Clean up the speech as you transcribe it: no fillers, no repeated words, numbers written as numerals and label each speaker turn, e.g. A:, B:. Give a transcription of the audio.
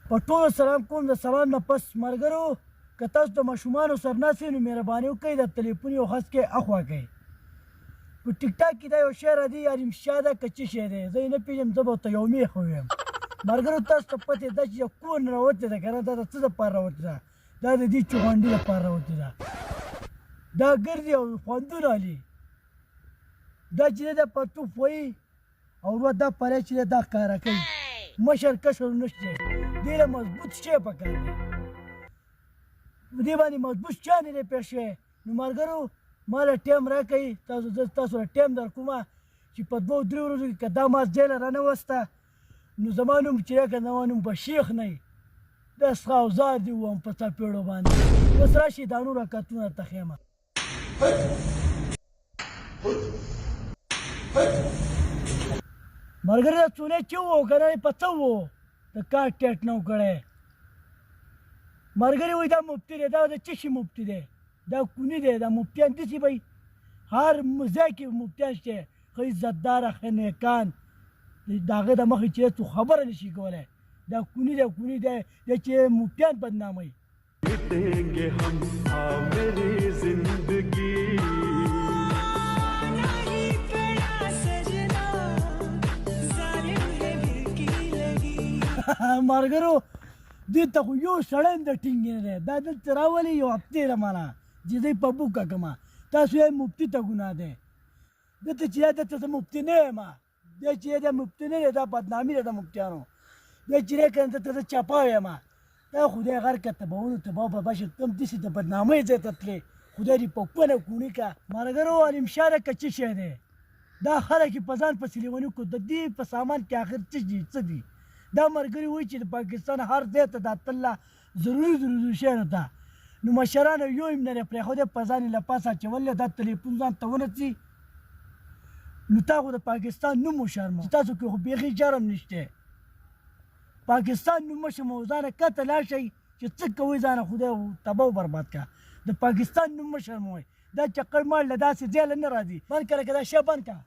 A: په ټولو سلام کوم. د سلام نه پس ملګرو که تاسو د ماشومانو سره ناست یې نو مهرباني وکړئ د تلیفون یو خس کې اخوا کړئ. په ټیک ټاک کې دا یو شی راځي یا رمشا ده که څه شی دی زه یې نه پېژنم. زه به ورته یو میخ ووایم. ملګرو تاسو ته پته ده چې د کور نه راوتې ده که نه دا د څه دپاره راوتې ده؟ دا د دې چغونډي دپاره راوتې ده. دا ګرځي او خوندونه علي دا چې دی دا پرتوف وایي او وروه دا پری چې دی دا ښکاره کوي. مشر کشر نشته دې له مضبوط شی پکار دی. دې باندې مضبوط شی نه دی پېښ شوی. نو ملګرو ما له ټایم راکوئ تاسو له ټایم در کومه چې په 2-3 ورځو کې که دا ما ځای له رانه وسته نو زما نوم چې دی که زما نوم به شیخ نه وي دا سخاوزار دې ووایم په څپېړو باندې. اوس راشي دا نور رکعتونه درته ښیمه. ملګري دا څونی چې وو که نه په څه وو د کار ټیټ نه و کړی. ملګري وایي دا مفتي دی. دا د څه شي مفتي دی؟ دا کونی دی. دا مفتیان داسې به هر ځای کې مفتیان شته ښه عزتداره ښه نیکان د هغه د مخې چې څوک خبره نه شي کولی. دا کونی دی کونی دی چې مفتیان بدناموي. ملګرو دې ته خو یو سړی هم د ټینګې نه دی. دا دلته راولي یو هفتې ده ماله چې زه یې په بوکه کړمه. تاسو یې مفتي ته ګناه دی. دلته چې یا دلته زه مفتي نه یم. دی چې دی مفتي نه دی دا بدنامي ده د مفتیانو. دی چې دی که نه دلته زه چپاو یم. دا خدای غر که تباونو تباه به بشه کم داسې د بدنامۍ ځای ته تلې خدای دې په کونه کوني که. ملګرو علمشا ده که څه شی دی دا خلک یې په ځان پسې لیوني کړو. د دې په سامان کې آخر څه دي؟ دا ملګري وایي چې د پاکستان هر ځای ته دا تله ضروري شیانو ته نو مشرانو یو هم نه دی پرېښودی په ځان یې له پاسه اچولی دا تلیفون ځان ته ونڅي نو تا خو د پاکستان نوم وشرمه. تاسو کې خو بیخي شرم نشته. پاکستان نوم مه شرموئ. ځانه کته لاړ شئ چې څه کوئ ځانه خدای تباه و برباد کړه. د پاکستان نوم مه شرموئ. دا چکر مال له داسې ځای له نه راځي. بند کړه که دا شی بند کړه.